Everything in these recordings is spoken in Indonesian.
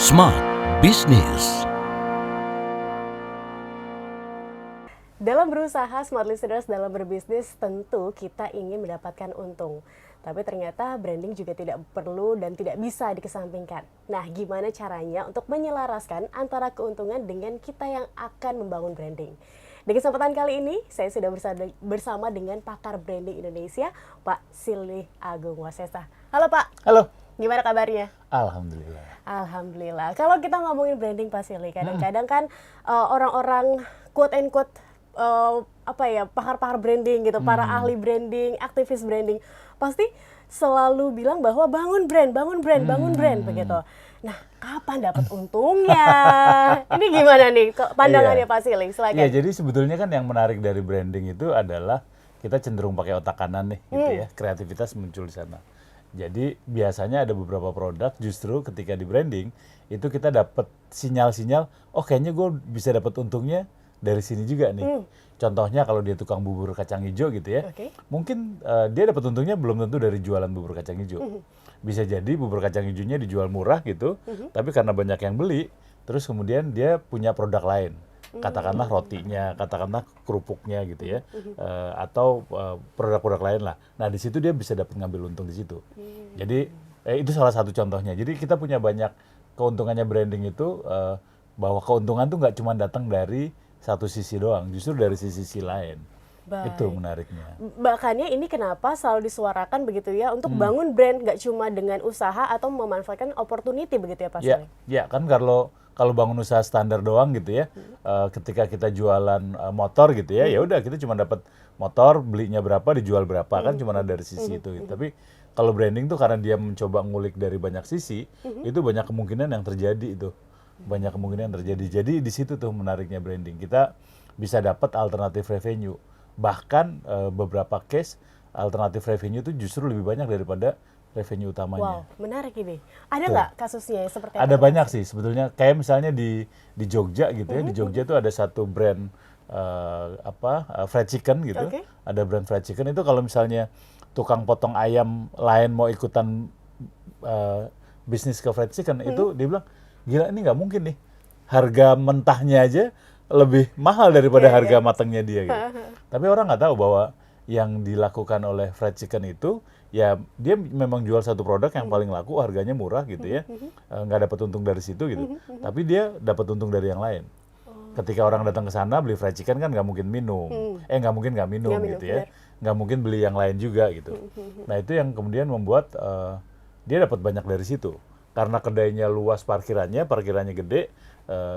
Smart Business. Dalam berusaha, smart listeners, dalam berbisnis, tentu kita ingin mendapatkan untung. Tapi ternyata branding juga tidak perlu dan tidak bisa dikesampingkan. Nah, gimana caranya untuk menyelaraskan antara keuntungan dengan kita yang akan membangun branding? Di kesempatan kali ini, saya sudah bersama dengan pakar branding Indonesia, Pak Silih Agung Wasesa. Halo Pak. Halo. Gimana kabarnya? Alhamdulillah. Alhamdulillah. Kalau kita ngomongin branding Pak Silih, kadang-kadang kan orang-orang quote and quote pakar-pakar branding gitu, para ahli branding, aktivis branding, pasti selalu bilang bahwa bangun brand begitu. Nah, kapan dapat untungnya? Ini gimana nih pandangannya Pak Silih? Silakan. Iya, jadi sebetulnya kan yang menarik dari branding itu adalah kita cenderung pakai otak kanan nih, gitu ya. Kreativitas muncul di sana. Jadi biasanya ada beberapa produk justru ketika di branding itu kita dapat sinyal-sinyal, oh kayaknya gue bisa dapat untungnya dari sini juga nih. Contohnya kalau dia tukang bubur kacang hijau gitu ya, mungkin dia dapat untungnya belum tentu dari jualan bubur kacang hijau. Bisa jadi bubur kacang hijaunya dijual murah gitu, tapi karena banyak yang beli, terus kemudian dia punya produk lain. Katakanlah rotinya, katakanlah kerupuknya gitu ya, atau produk-produk lain lah. Nah di situ dia bisa dapat ngambil untung di situ. Jadi itu salah satu contohnya. Jadi kita punya banyak keuntungannya branding itu, bahwa keuntungan tuh nggak cuma datang dari satu sisi doang, justru dari sisi lain. Baik. Itu menariknya. Makanya ini kenapa selalu disuarakan begitu ya, untuk bangun brand nggak cuma dengan usaha atau memanfaatkan opportunity begitu ya Pak Silih? Ya kan kalau bangun usaha standar doang gitu ya, ketika kita jualan motor gitu ya, ya udah kita cuma dapat motor, belinya berapa, dijual berapa, kan cuma ada dari sisi itu. Gitu. Tapi kalau branding tuh karena dia mencoba ngulik dari banyak sisi, itu banyak kemungkinan yang terjadi itu, banyak kemungkinan yang terjadi. Jadi di situ tuh menariknya branding, kita bisa dapat alternatif revenue. Bahkan beberapa case alternatif revenue itu justru lebih banyak daripada revenue utamanya. Wow, menarik ini. Ada nggak kasusnya yang seperti Ada apa? banyak sih sebetulnya. Kayak misalnya di Jogja gitu ya. Di Jogja tuh ada satu brand fried chicken gitu. Ada brand fried chicken itu kalau misalnya tukang potong ayam lain mau ikutan bisnis ke fried chicken itu dia bilang, gila ini nggak mungkin nih. Harga mentahnya aja lebih mahal daripada harga matangnya dia gitu. Tapi orang nggak tahu bahwa yang dilakukan oleh fried chicken itu ya dia memang jual satu produk yang paling laku, harganya murah gitu ya, nggak dapat untung dari situ gitu, tapi dia dapat untung dari yang lain. Ketika orang datang ke sana beli fried chicken kan nggak mungkin minum, nggak mungkin nggak minum gitu ya, nggak mungkin beli yang lain juga gitu. Nah itu yang kemudian membuat dia dapat banyak dari situ, karena kedainya luas, parkirannya gede,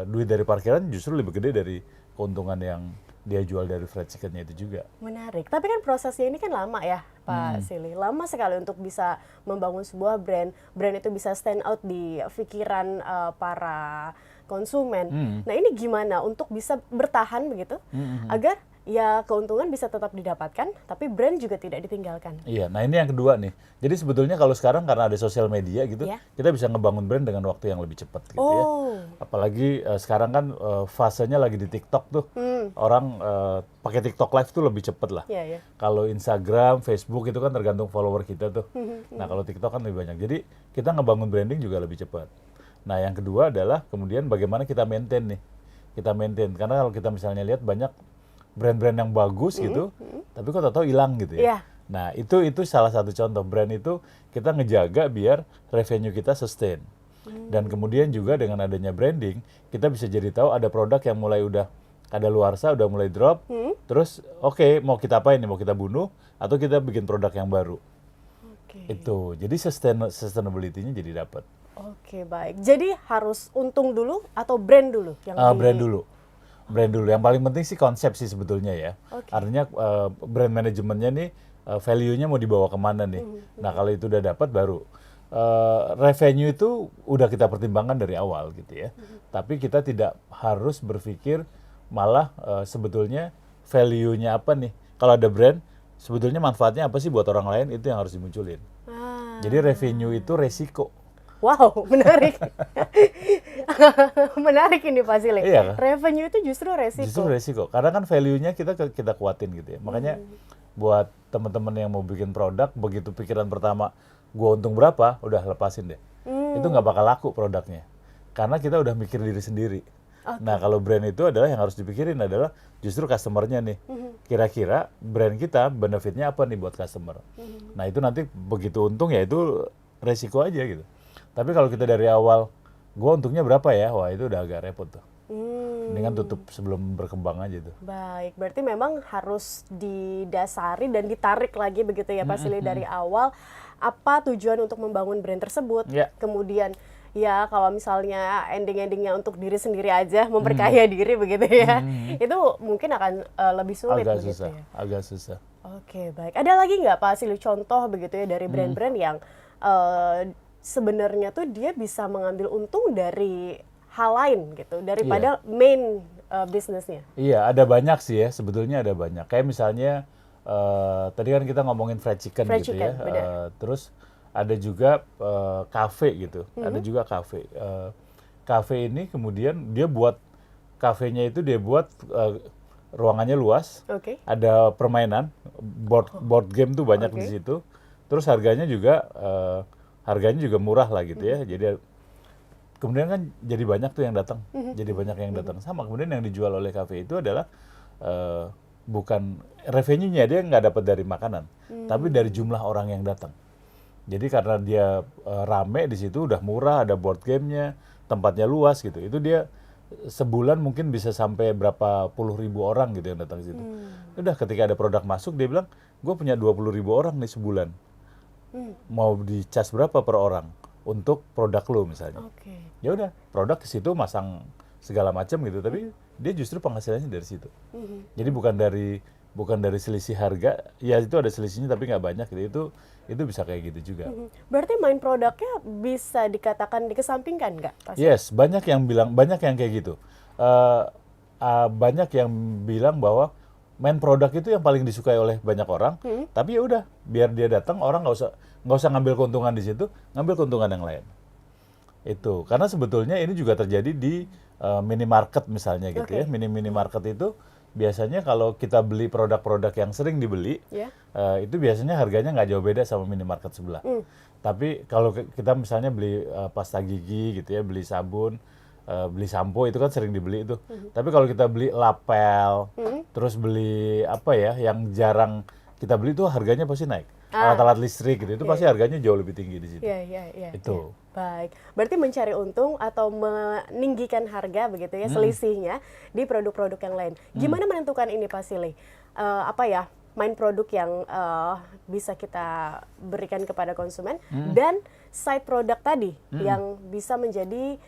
duit dari parkiran justru lebih gede dari keuntungan yang dia jual dari fried chickennya itu juga. Menarik. Tapi kan prosesnya ini kan lama ya Pak Silih. Lama sekali untuk bisa membangun sebuah brand. Brand itu bisa stand out di pikiran para konsumen. Nah ini gimana untuk bisa bertahan begitu agar ya keuntungan bisa tetap didapatkan, tapi brand juga tidak ditinggalkan. Iya, nah ini yang kedua nih. Jadi sebetulnya kalau sekarang karena ada sosial media gitu, kita bisa ngebangun brand dengan waktu yang lebih cepat gitu ya. Apalagi sekarang kan fasenya lagi di TikTok tuh. Orang pakai TikTok Live tuh lebih cepet lah. Kalau Instagram, Facebook itu kan tergantung follower kita tuh. Nah kalau TikTok kan lebih banyak. Jadi kita ngebangun branding juga lebih cepat. Nah yang kedua adalah kemudian bagaimana kita maintain nih. Kita maintain, karena kalau kita misalnya lihat banyak brand-brand yang bagus gitu, tapi kok tahu hilang gitu ya. Nah itu salah satu contoh brand itu kita ngejaga biar revenue kita sustain. Dan kemudian juga dengan adanya branding, kita bisa jadi tahu ada produk yang mulai udah kadaluarsa, udah mulai drop, terus oke, mau kita apain nih, mau kita bunuh atau kita bikin produk yang baru. Itu, jadi sustainability-nya jadi dapat. Oke, baik. Jadi harus untung dulu atau brand dulu? Brand dulu. Yang paling penting sih konsep sih sebetulnya ya. Artinya brand manajemennya nih value-nya mau dibawa kemana nih. Nah kalau itu udah dapat baru revenue itu udah kita pertimbangkan dari awal gitu ya. Tapi kita tidak harus berpikir malah sebetulnya value-nya apa nih. Kalau ada brand sebetulnya manfaatnya apa sih buat orang lain, itu yang harus dimunculin. Jadi revenue itu resiko. Wow, menarik. Menarik ini Pak Silih. Iya. Revenue itu justru resiko. Justru resiko. Karena kan value-nya kita kuatin gitu ya. Makanya buat teman-teman yang mau bikin produk, begitu pikiran pertama, gua untung berapa, udah lepasin deh. Itu nggak bakal laku produknya. karena kita udah mikir diri sendiri. Nah, kalau brand itu adalah yang harus dipikirin adalah justru customer-nya nih. Kira-kira brand kita benefitnya apa nih buat customer. Nah, itu nanti begitu untung ya itu resiko aja gitu. Tapi kalau kita dari awal, gua untungnya berapa ya? Wah, itu udah agak repot tuh. Mendingan tutup sebelum berkembang aja tuh. Baik, berarti memang harus didasari dan ditarik lagi begitu ya Pak Silly dari awal apa tujuan untuk membangun brand tersebut. Ya. Kemudian ya kalau misalnya ending-endingnya untuk diri sendiri aja, memperkaya diri begitu ya. Itu mungkin akan lebih sulit Agak begitu susah, ya. agak susah. Oke, baik. Ada lagi nggak Pak Silly contoh begitu ya dari brand-brand yang sebenarnya tuh dia bisa mengambil untung dari hal lain gitu daripada main bisnisnya. Iya, ada banyak sih ya, sebetulnya ada banyak. Kayak misalnya, tadi kan kita ngomongin fried chicken Fried gitu chicken, ya. benar. Terus ada juga cafe gitu, ada juga cafe. Cafe ini kemudian dia buat, kafenya itu dia buat ruangannya luas, Oke. ada permainan, board game tuh banyak di Oke. situ. Terus harganya juga murah lah gitu ya. Jadi kemudian kan jadi banyak tuh yang datang, jadi banyak yang datang. Sama kemudian yang dijual oleh kafe itu adalah bukan revenue-nya dia nggak dapat dari makanan, tapi dari jumlah orang yang datang. Jadi karena dia rame di situ, udah murah, ada board game-nya, tempatnya luas gitu. Itu dia sebulan mungkin bisa sampai berapa puluh ribu orang gitu yang datang ke situ. Udah ketika ada produk masuk dia bilang, gue punya 20.000 orang nih sebulan. Mau dicas berapa per orang untuk produk lo misalnya. Oke. Ya udah, produk ke situ masang segala macam gitu, tapi dia justru penghasilannya dari situ. Jadi bukan dari selisih harga, ya itu ada selisihnya tapi nggak banyak gitu. Itu bisa kayak gitu juga. Berarti main produknya bisa dikatakan dikesampingkan nggak? Pak Silly? Yes, banyak yang kayak gitu. Banyak yang bilang bahwa main produk itu yang paling disukai oleh banyak orang, tapi ya udah, biar dia datang orang nggak usah ngambil keuntungan di situ, ngambil keuntungan yang lain. Itu karena sebetulnya ini juga terjadi di minimarket misalnya gitu ya. Minimarket itu biasanya kalau kita beli produk-produk yang sering dibeli, Ya. itu biasanya harganya nggak jauh beda sama minimarket sebelah. Tapi kalau kita misalnya beli pasta gigi gitu ya, beli sabun, beli sampo itu kan sering dibeli itu. Tapi kalau kita beli lapel, terus beli apa ya yang jarang kita beli itu harganya pasti naik. Alat-alat listrik gitu itu pasti harganya jauh lebih tinggi di situ. Iya. Itu. Baik, berarti mencari untung atau meninggikan harga begitu ya selisihnya di produk-produk yang lain. Gimana menentukan ini Pak Silly? Main produk yang bisa kita berikan kepada konsumen dan side product tadi yang bisa menjadi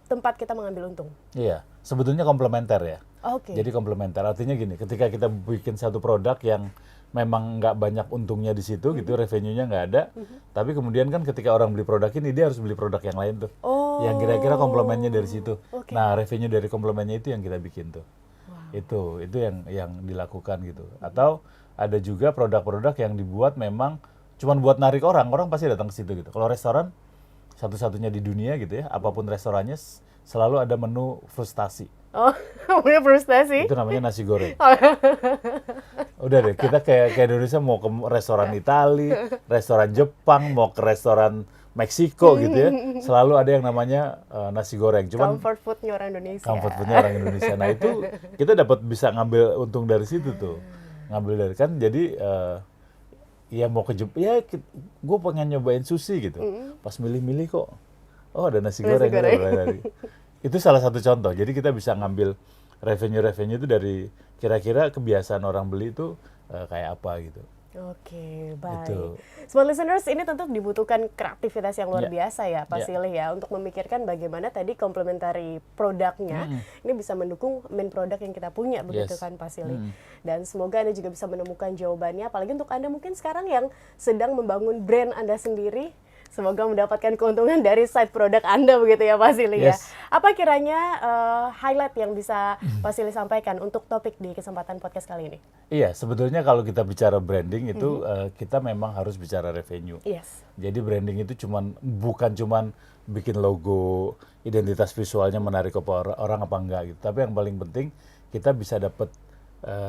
tempat kita mengambil untung. Iya, sebetulnya komplementer ya. Oke. Jadi komplementer artinya gini, ketika kita bikin satu produk yang memang nggak banyak untungnya di situ gitu, revenue-nya nggak ada, tapi kemudian kan ketika orang beli produk ini dia harus beli produk yang lain tuh, yang kira-kira komplemennya dari situ. Nah, revenue dari komplemennya itu yang kita bikin tuh. Itu yang dilakukan gitu. Atau ada juga produk-produk yang dibuat memang cuman buat narik orang pasti datang ke situ gitu. Kalau restoran satu-satunya di dunia gitu ya, apapun restorannya selalu ada menu frustasi. Oh, punya frustasi? Itu namanya nasi goreng. Udah deh, kita kayak Indonesia mau ke restoran Itali, restoran Jepang, mau ke restoran Meksiko gitu ya, selalu ada yang namanya nasi goreng. Cuman Comfort food-nya orang Indonesia. comfort food-nya orang Indonesia. Nah itu kita dapat bisa ngambil untung dari situ tuh, ngambil dari kan. Jadi ya mau ke Jepang, ya gue pengen nyobain sushi gitu. Pas milih-milih kok, oh ada nasi goreng. Itu salah satu contoh. Jadi kita bisa ngambil revenue itu dari kira-kira kebiasaan orang beli itu kayak apa gitu. Oke, baik. Gitu. Smart listeners, ini tentu dibutuhkan kreativitas yang luar Ya. biasa ya Pak Ya. Silly ya, untuk memikirkan bagaimana tadi komplementari produknya ini bisa mendukung main produk yang kita punya begitu Yes. kan Pak Silly. Dan semoga Anda juga bisa menemukan jawabannya, apalagi untuk Anda mungkin sekarang yang sedang membangun brand Anda sendiri. Semoga mendapatkan keuntungan dari side produk Anda begitu ya Pak Silly ya. Yes. Apa kiranya highlight yang bisa Pak Silly sampaikan untuk topik di kesempatan podcast kali ini? Iya, sebetulnya kalau kita bicara branding itu kita memang harus bicara revenue. Yes. Jadi branding itu bukan cuman bikin logo, identitas visualnya menarik ke orang apa enggak gitu. Tapi yang paling penting kita bisa dapat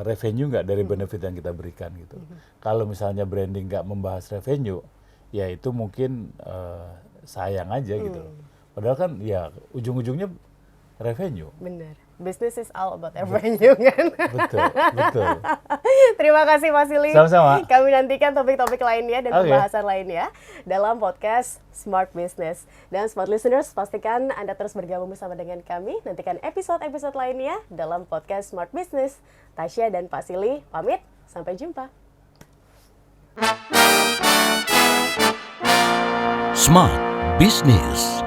revenue nggak dari benefit yang kita berikan gitu. Kalau misalnya branding nggak membahas revenue, ya itu mungkin sayang aja gitu. Padahal kan ya ujung-ujungnya revenue. Bener. Business is all about revenue kan. Betul, betul. Terima kasih Mas Silly. Sama-sama. Kami nantikan topik-topik lainnya dan Oke. pembahasan lainnya dalam podcast Smart Business. Dan Smart Listeners, pastikan Anda terus bergabung bersama dengan kami. Nantikan episode-episode lainnya dalam podcast Smart Business. Tasya dan Pak Silly pamit. Sampai jumpa. Smart Business.